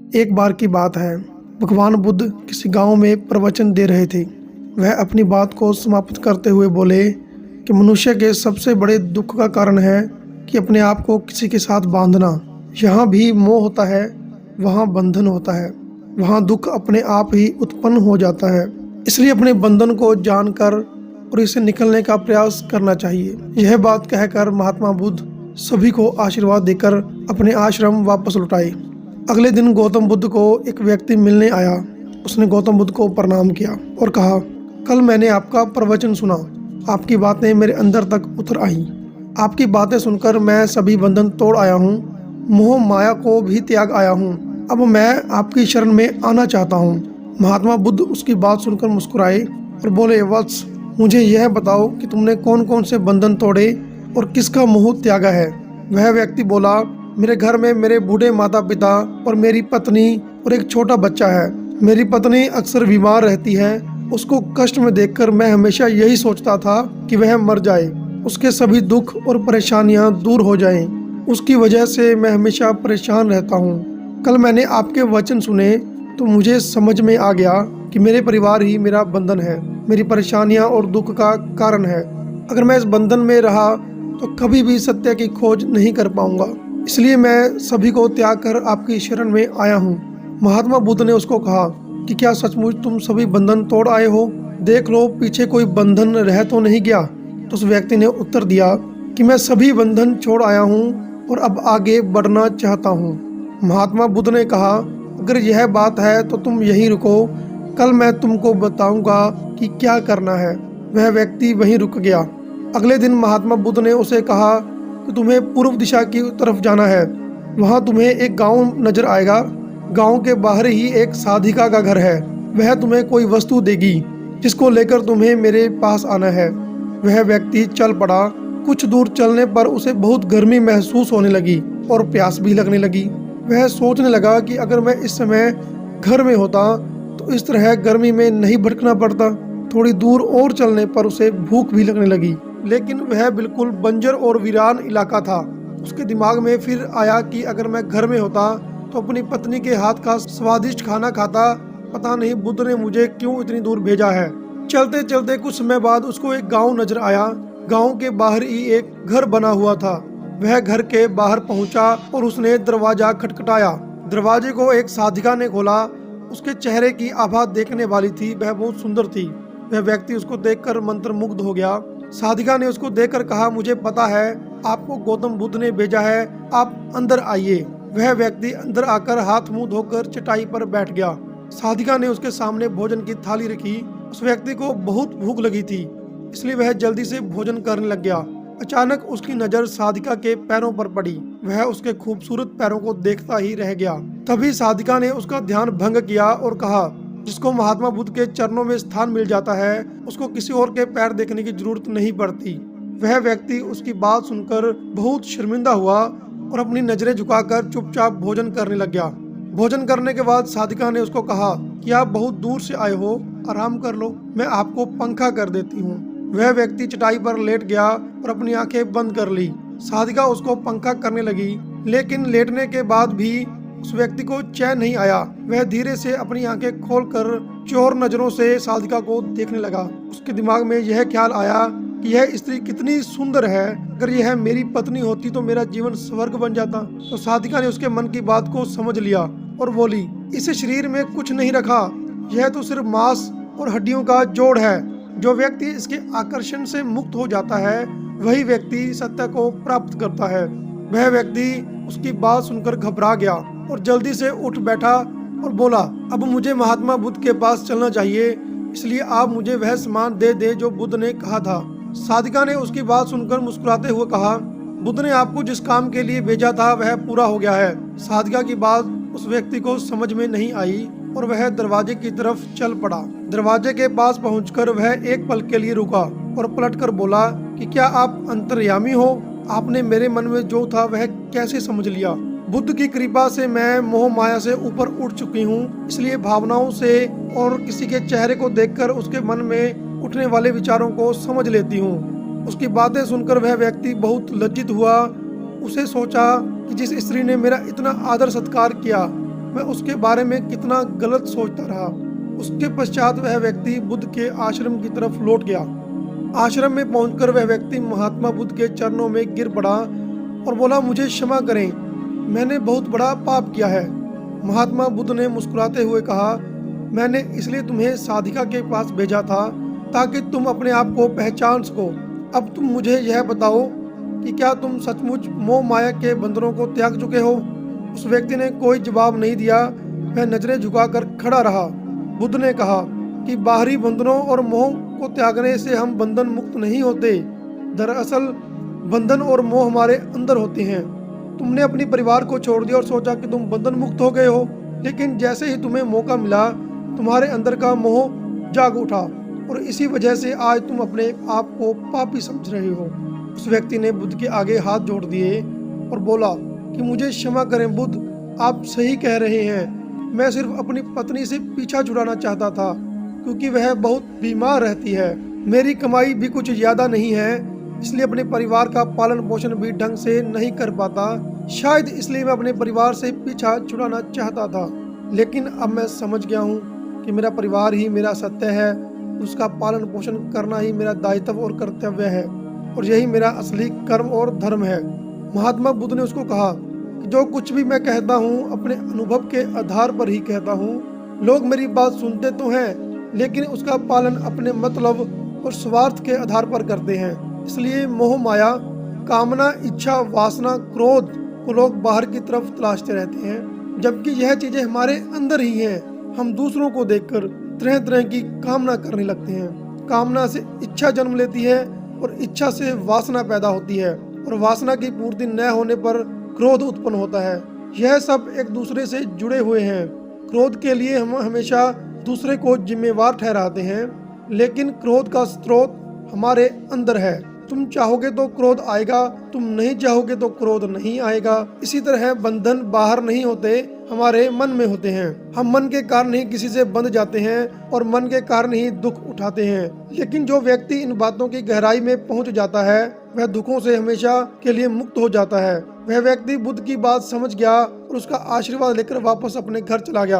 एक बार की बात है, भगवान बुद्ध किसी गांव में प्रवचन दे रहे थे। वह अपनी बात को समाप्त करते हुए बोले कि मनुष्य के सबसे बड़े दुख का कारण है कि अपने आप को किसी के साथ बांधना। यहाँ भी मोह होता है, वहाँ बंधन होता है, वहाँ दुख अपने आप ही उत्पन्न हो जाता है। इसलिए अपने बंधन को जानकर और इससे निकलने का प्रयास करना चाहिए। यह बात कहकर महात्मा बुद्ध सभी को आशीर्वाद देकर अपने आश्रम वापस लौटाए। अगले दिन गौतम बुद्ध को एक व्यक्ति मिलने आया। उसने गौतम बुद्ध को प्रणाम किया और कहा, कल मैंने आपका प्रवचन सुना, आपकी बातें मेरे अंदर तक उतर आईं। आपकी बातें सुनकर मैं सभी बंधन तोड़ आया हूँ, मोह माया को भी त्याग आया हूँ। अब मैं आपकी शरण में आना चाहता हूँ। महात्मा बुद्ध उसकी बात सुनकर मुस्कुराए और बोले, वत्स, मुझे यह बताओ कि तुमने कौन कौन से बंधन तोड़े और किसका मोह त्यागा है। वह व्यक्ति बोला, मेरे घर में मेरे बूढ़े माता पिता और मेरी पत्नी और एक छोटा बच्चा है। मेरी पत्नी अक्सर बीमार रहती है। उसको कष्ट में देखकर मैं हमेशा यही सोचता था कि वह मर जाए, उसके सभी दुख और परेशानियां दूर हो जाएं। उसकी वजह से मैं हमेशा परेशान रहता हूँ। कल मैंने आपके वचन सुने तो मुझे समझ में आ गया कि मेरे परिवार ही मेरा बंधन है, मेरी परेशानियां और दुख का कारण है। अगर मैं इस बंधन में रहा तो कभी भी सत्य की खोज नहीं कर पाऊंगा। इसलिए मैं सभी को त्याग कर आपकी शरण में आया हूँ। महात्मा बुद्ध ने उसको कहा कि क्या सचमुच तुम सभी बंधन तोड़ आए हो? देख लो पीछे कोई बंधन रह तो नहीं गया। तो उस व्यक्ति ने उत्तर दिया कि मैं सभी बंधन छोड़ आया हूँ और अब आगे बढ़ना चाहता हूँ। महात्मा बुद्ध ने कहा, अगर यह बात है तो तुम यहीं रुको, कल मैं तुमको बताऊंगा कि क्या करना है। वह व्यक्ति वहीं रुक गया। अगले दिन महात्मा बुद्ध ने उसे कहा कि तुम्हें पूर्व दिशा की तरफ जाना है। वहाँ तुम्हें एक गांव नजर आएगा। गांव के बाहर ही एक साधिका का घर है। वह तुम्हें कोई वस्तु देगी जिसको लेकर तुम्हें मेरे पास आना है। वह व्यक्ति चल पड़ा। कुछ दूर चलने पर उसे बहुत गर्मी महसूस होने लगी और प्यास भी लगने लगी। वह सोचने लगा कि अगर मैं इस समय घर में होता तो इस तरह गर्मी में नहीं भटकना पड़ता। थोड़ी दूर और चलने पर उसे भूख भी लगने लगी, लेकिन वह बिल्कुल बंजर और वीरान इलाका था। उसके दिमाग में फिर आया कि अगर मैं घर में होता तो अपनी पत्नी के हाथ का स्वादिष्ट खाना खाता। पता नहीं बुद्ध ने मुझे क्यों इतनी दूर भेजा है। चलते चलते कुछ समय बाद उसको एक गांव नजर आया। गांव के बाहर ही एक घर बना हुआ था। वह घर के बाहर पहुंचा और उसने दरवाजा खटखटाया। दरवाजे को एक साधिका ने खोला। उसके चेहरे की आभा देखने वाली थी। वह बहुत सुंदर थी। वह व्यक्ति उसको देखकर मंत्रमुग्ध हो गया। साधिका ने उसको देखकर कहा, मुझे पता है आपको गौतम बुद्ध ने भेजा है, आप अंदर आइए। वह व्यक्ति अंदर आकर हाथ मुंह धोकर चटाई पर बैठ गया। साधिका ने उसके सामने भोजन की थाली रखी। उस व्यक्ति को बहुत भूख लगी थी, इसलिए वह जल्दी से भोजन करने लग गया। अचानक उसकी नजर साधिका के पैरों पर पड़ी। वह उसके खूबसूरत पैरों को देखता ही रह गया। तभी साधिका ने उसका ध्यान भंग किया और कहा, जिसको महात्मा बुद्ध के चरणों में स्थान मिल जाता है उसको किसी और के पैर देखने की जरूरत नहीं पड़ती। वह व्यक्ति उसकी बात सुनकर बहुत शर्मिंदा हुआ और अपनी नजरें झुकाकर चुपचाप भोजन करने लग गया। भोजन करने के बाद साधिका ने उसको कहा कि आप बहुत दूर से आए हो, आराम कर लो, मैं आपको पंखा कर देती हूँ। वह व्यक्ति चटाई पर लेट गया और अपनी आंखें बंद कर ली। साधिका उसको पंखा करने लगी, लेकिन लेटने के बाद भी उस व्यक्ति को चैन नहीं आया। वह धीरे से अपनी आंखें खोलकर चोर नजरों से साधिका को देखने लगा। उसके दिमाग में यह ख्याल आया कि यह स्त्री कितनी सुंदर है। अगर यह मेरी पत्नी होती तो मेरा जीवन स्वर्ग बन जाता। तो साधिका ने उसके मन की बात को समझ लिया और बोली, इस शरीर में कुछ नहीं रखा, यह तो सिर्फ मांस और हड्डियों का जोड़ है। जो व्यक्ति इसके आकर्षण से मुक्त हो जाता है वही व्यक्ति सत्य को प्राप्त करता है। वह व्यक्ति उसकी बात सुनकर घबरा गया और जल्दी से उठ बैठा और बोला, अब मुझे महात्मा बुद्ध के पास चलना चाहिए, इसलिए आप मुझे वह सामान दे दे जो बुद्ध ने कहा था। साधिका ने उसकी बात सुनकर मुस्कुराते हुए कहा, बुद्ध ने आपको जिस काम के लिए भेजा था वह पूरा हो गया है। साधिका की बात उस व्यक्ति को समझ में नहीं आई और वह दरवाजे की तरफ चल पड़ा। दरवाजे के पास पहुंचकर वह एक पल के लिए रुका और पलटकर बोला कि क्या आप अंतर्यामी हो? आपने मेरे मन में जो था वह कैसे समझ लिया? बुद्ध की कृपा से मैं मोह माया से ऊपर उठ चुकी हूँ, इसलिए भावनाओं से और किसी के चेहरे को देखकर उसके मन में उठने वाले विचारों को समझ लेती हूँ। उसकी बातें सुनकर वह व्यक्ति बहुत लज्जित हुआ। उसे सोचा कि जिस स्त्री ने मेरा इतना आदर सत्कार किया मैं उसके बारे में कितना गलत सोचता रहा। उसके पश्चात वह व्यक्ति बुद्ध के आश्रम की तरफ लौट गया। आश्रम में पहुंचकर वह व्यक्ति महात्मा बुद्ध के चरणों में गिर पड़ा और बोला, मुझे क्षमा करें, मैंने बहुत बड़ा पाप किया है। महात्मा बुद्ध ने मुस्कुराते हुए कहा, मैंने इसलिए तुम्हें साधिका के पास भेजा था ताकि तुम अपने आप को पहचान सको। अब तुम मुझे यह बताओ कि क्या तुम सचमुच मोह माया के बंधनों को त्याग चुके हो? उस व्यक्ति ने कोई जवाब नहीं दिया, वह नजरें झुकाकर खड़ा रहा। बुद्ध ने कहा कि बाहरी बंधनों और मोह को त्यागने से हम बंधन मुक्त नहीं होते। दरअसल बंधन और मोह हमारे अंदर होते हैं। तुमने अपने परिवार को छोड़ दिया और सोचा कि तुम बंधन मुक्त हो गए हो, लेकिन जैसे ही तुम्हें मौका मिला तुम्हारे अंदर का मोह जाग उठा और इसी वजह से आज तुम अपने आप को पापी समझ रहे हो। उस व्यक्ति ने बुद्ध के आगे हाथ जोड़ दिए और बोला कि मुझे क्षमा करें बुद्ध, आप सही कह रहे हैं। मैं सिर्फ अपनी पत्नी से पीछा छुड़ाना चाहता था क्योंकि वह बहुत बीमार रहती है। मेरी कमाई भी कुछ ज़्यादा नहीं है, इसलिए अपने परिवार का पालन पोषण भी ढंग से नहीं कर पाता। शायद इसलिए मैं अपने परिवार से पीछा छुड़ाना चाहता था, लेकिन अब मैं समझ गया हूँ कि मेरा परिवार ही मेरा सत्य है, उसका पालन पोषण करना ही मेरा दायित्व और कर्तव्य है और यही मेरा असली कर्म और धर्म है। महात्मा बुद्ध ने उसको कहा कि जो कुछ भी मैं कहता हूँ अपने अनुभव के आधार पर ही कहता हूँ। लोग मेरी बात सुनते तो हैं, लेकिन उसका पालन अपने मतलब और स्वार्थ के आधार पर करते हैं। इसलिए मोह माया, कामना, इच्छा, वासना, क्रोध को लोग बाहर की तरफ तलाशते रहते हैं, जबकि यह चीजें हमारे अंदर ही हैं। हम दूसरों को देखकर तरह तरह की कामना करने लगते हैं। कामना से इच्छा जन्म लेती है और इच्छा से वासना पैदा होती है और वासना की पूर्ति न होने पर क्रोध उत्पन्न होता है। यह सब एक दूसरे से जुड़े हुए हैं। क्रोध के लिए हम हमेशा दूसरे को जिम्मेवार ठहराते हैं, लेकिन क्रोध का स्रोत हमारे अंदर है। तुम चाहोगे तो क्रोध आएगा, तुम नहीं चाहोगे तो क्रोध नहीं आएगा। इसी तरह बंधन बाहर नहीं होते, हमारे मन में होते हैं। हम मन के कारण ही किसी से बंध जाते हैं और मन के कारण ही दुख उठाते हैं। लेकिन जो व्यक्ति इन बातों की गहराई में पहुंच जाता है वह दुखों से हमेशा के लिए मुक्त हो जाता है। वह व्यक्ति बुद्ध की बात समझ गया और उसका आशीर्वाद लेकर वापस अपने घर चला गया।